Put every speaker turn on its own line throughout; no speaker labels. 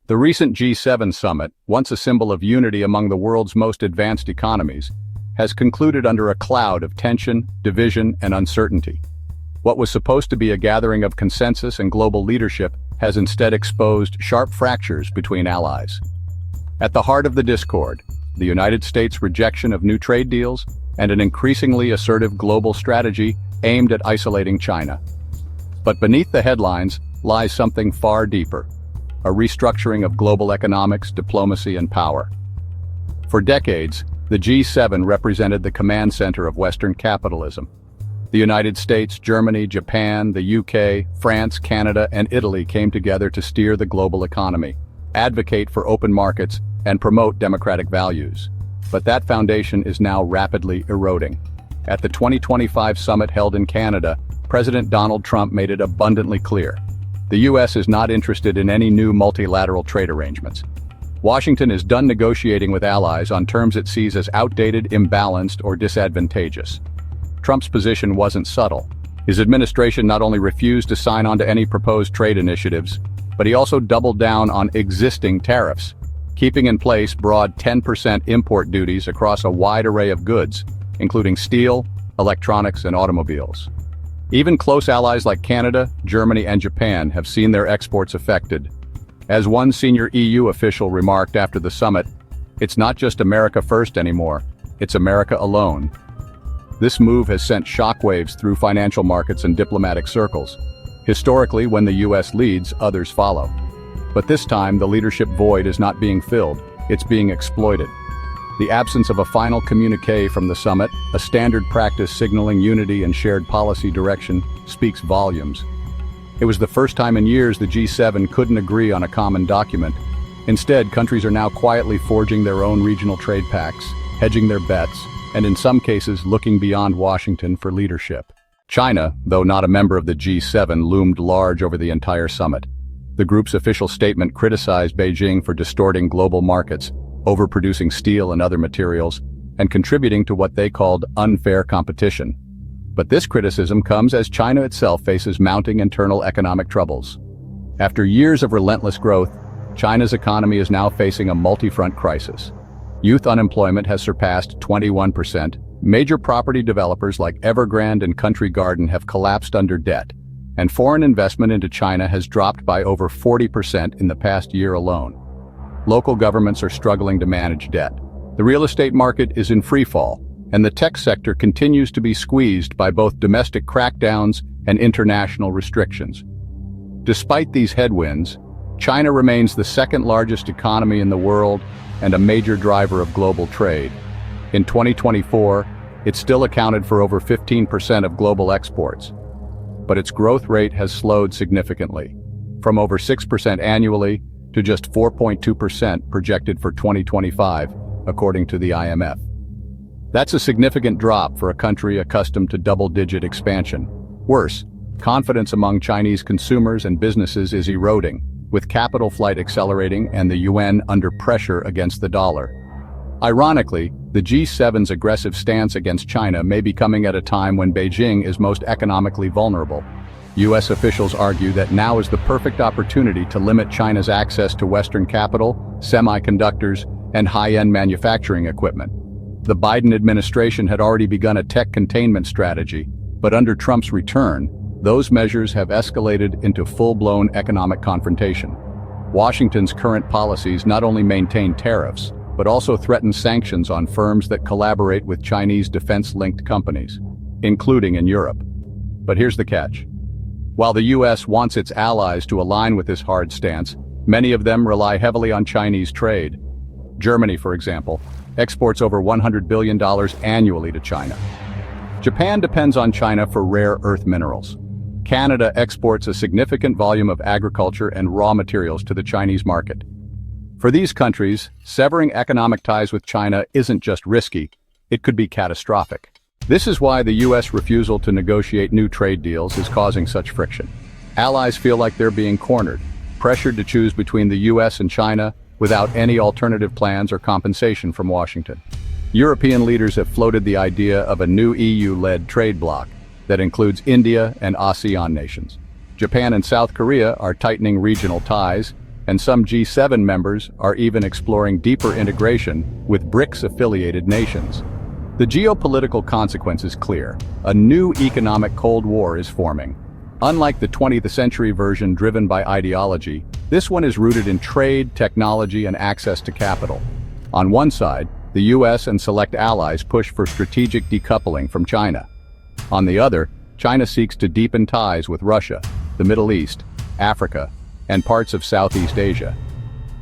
The recent G7 summit, once a symbol of unity among the world's most advanced economies, has concluded under a cloud of tension, division, and uncertainty. What was supposed to be a gathering of consensus and global leadership has instead exposed sharp fractures between allies. At the heart of the discord, the United States' rejection of new trade deals and an increasingly assertive global strategy aimed at isolating China. But beneath the headlines lies something far deeper: a restructuring of global economics, diplomacy, and power. For decades, the G7 represented the command center of Western capitalism. The United States, Germany, Japan, the UK, France, Canada, and Italy came together to steer the global economy, advocate for open markets, and promote democratic values. But that foundation is now rapidly eroding. At the 2025 summit held in Canada, President Donald Trump made it abundantly clear: the U.S. is not interested in any new multilateral trade arrangements. Washington is done negotiating with allies on terms it sees as outdated, imbalanced, or disadvantageous. Trump's position wasn't subtle. His administration not only refused to sign on to any proposed trade initiatives, but he also doubled down on existing tariffs, keeping in place broad 10% import duties across a wide array of goods, including steel, electronics, and automobiles. Even close allies like Canada, Germany, and Japan have seen their exports affected. As one senior EU official remarked after the summit, "It's not just America first anymore, it's America alone." This move has sent shockwaves through financial markets and diplomatic circles. Historically, when the US leads, others follow. But this time, the leadership void is not being filled, it's being exploited. The absence of a final communiqué from the summit, a standard practice signaling unity and shared policy direction, speaks volumes. It was the first time in years the G7 couldn't agree on a common document. Instead, countries are now quietly forging their own regional trade pacts, hedging their bets, and in some cases looking beyond Washington for leadership. China, though not a member of the G7, loomed large over the entire summit. The group's official statement criticized Beijing for distorting global markets, overproducing steel and other materials, and contributing to what they called unfair competition. But this criticism comes as China itself faces mounting internal economic troubles. After years of relentless growth, China's economy is now facing a multi-front crisis. Youth unemployment has surpassed 21%, major property developers like Evergrande and Country Garden have collapsed under debt, and foreign investment into China has dropped by over 40% in the past year alone. Local governments are struggling to manage debt. The real estate market is in freefall, and the tech sector continues to be squeezed by both domestic crackdowns and international restrictions. Despite these headwinds, China remains the second largest economy in the world and a major driver of global trade. In 2024, it still accounted for over 15% of global exports. But its growth rate has slowed significantly, from over 6% annually to just 4.2% projected for 2025, according to the IMF. That's a significant drop for a country accustomed to double-digit expansion. Worse, confidence among Chinese consumers and businesses is eroding, with capital flight accelerating and the yuan under pressure against the dollar. Ironically, the G7's aggressive stance against China may be coming at a time when Beijing is most economically vulnerable. US officials argue that now is the perfect opportunity to limit China's access to Western capital, semiconductors, and high-end manufacturing equipment. The Biden administration had already begun a tech containment strategy, but under Trump's return, those measures have escalated into full-blown economic confrontation. Washington's current policies not only maintain tariffs, but also threaten sanctions on firms that collaborate with Chinese defense-linked companies, including in Europe. But here's the catch. While the US wants its allies to align with this hard stance, many of them rely heavily on Chinese trade. Germany, for example, exports over $100 billion annually to China. Japan depends on China for rare earth minerals. Canada exports a significant volume of agriculture and raw materials to the Chinese market. For these countries, severing economic ties with China isn't just risky, it could be catastrophic. This is why the US refusal to negotiate new trade deals is causing such friction. Allies feel like they're being cornered, pressured to choose between the US and China without any alternative plans or compensation from Washington. European leaders have floated the idea of a new EU-led trade bloc that includes India and ASEAN nations. Japan and South Korea are tightening regional ties, and some G7 members are even exploring deeper integration with BRICS-affiliated nations. The geopolitical consequence is clear. A new economic Cold War is forming. Unlike the 20th century version driven by ideology, this one is rooted in trade, technology, and access to capital. On one side, the US and select allies push for strategic decoupling from China. On the other, China seeks to deepen ties with Russia, the Middle East, Africa, and parts of Southeast Asia.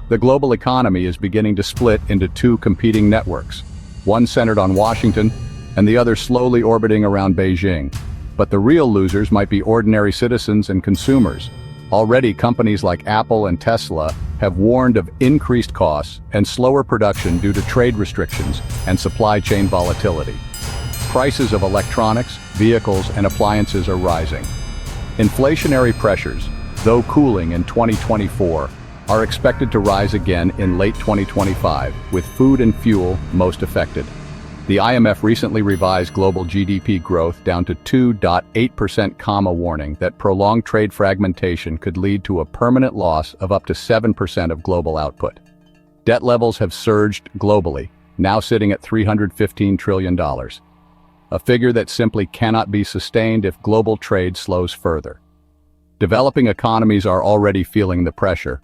The global economy is beginning to split into two competing networks, one centered on Washington and the other slowly orbiting around Beijing. But the real losers might be ordinary citizens and consumers. Already, companies like Apple and Tesla have warned of increased costs and slower production due to trade restrictions and supply chain volatility. Prices of electronics, vehicles, and appliances are rising. Inflationary pressures, though cooling in 2024, are expected to rise again in late 2025, with food and fuel most affected. The IMF recently revised global GDP growth down to 2.8%, warning that prolonged trade fragmentation could lead to a permanent loss of up to 7% of global output. Debt levels have surged globally, now sitting at $315 trillion. A figure that simply cannot be sustained if global trade slows further. Developing economies are already feeling the pressure.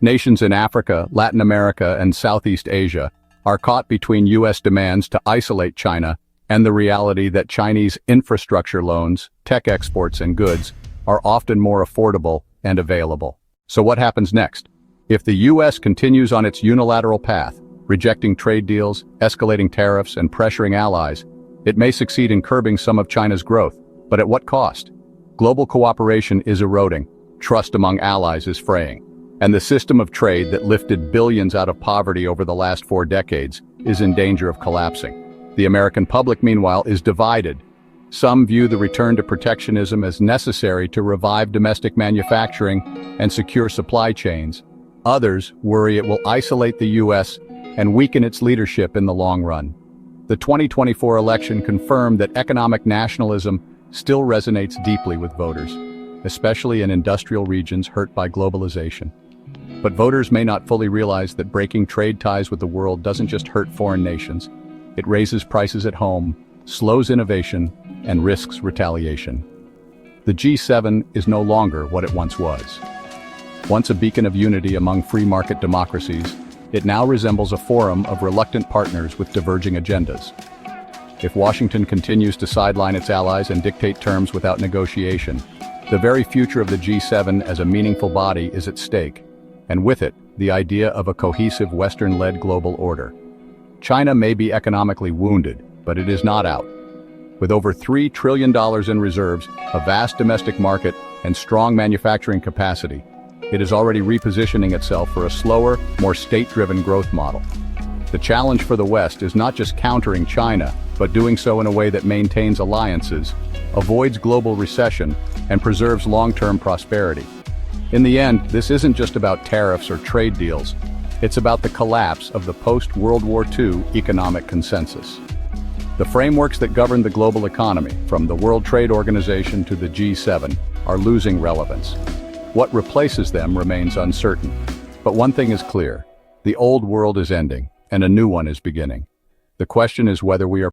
Nations in Africa, Latin America, and Southeast Asia are caught between U.S. demands to isolate China and the reality that Chinese infrastructure loans, tech exports, and goods are often more affordable and available. So what happens next? If the U.S. continues on its unilateral path, rejecting trade deals, escalating tariffs, and pressuring allies, it may succeed in curbing some of China's growth, but at what cost? Global cooperation is eroding, trust among allies is fraying, and the system of trade that lifted billions out of poverty over the last 4 decades is in danger of collapsing. The American public, meanwhile, is divided. Some view the return to protectionism as necessary to revive domestic manufacturing and secure supply chains. Others worry it will isolate the U.S. and weaken its leadership in the long run. The 2024 election confirmed that economic nationalism still resonates deeply with voters, especially in industrial regions hurt by globalization. But voters may not fully realize that breaking trade ties with the world doesn't just hurt foreign nations. It raises prices at home, slows innovation, and risks retaliation. The G7 is no longer what it once was. Once a beacon of unity among free market democracies, it now resembles a forum of reluctant partners with diverging agendas. If Washington continues to sideline its allies and dictate terms without negotiation, the very future of the G7 as a meaningful body is at stake, and with it, the idea of a cohesive Western-led global order. China may be economically wounded, but it is not out. With over $3 trillion in reserves, a vast domestic market, and strong manufacturing capacity, it is already repositioning itself for a slower, more state-driven growth model. The challenge for the West is not just countering China, but doing so in a way that maintains alliances, avoids global recession, and preserves long-term prosperity. In the end, this isn't just about tariffs or trade deals. It's about the collapse of the post-World War II economic consensus. The frameworks that govern the global economy, from the World Trade Organization to the G7, are losing relevance. What replaces them remains uncertain. But one thing is clear: the old world is ending, and a new one is beginning. The question is whether we are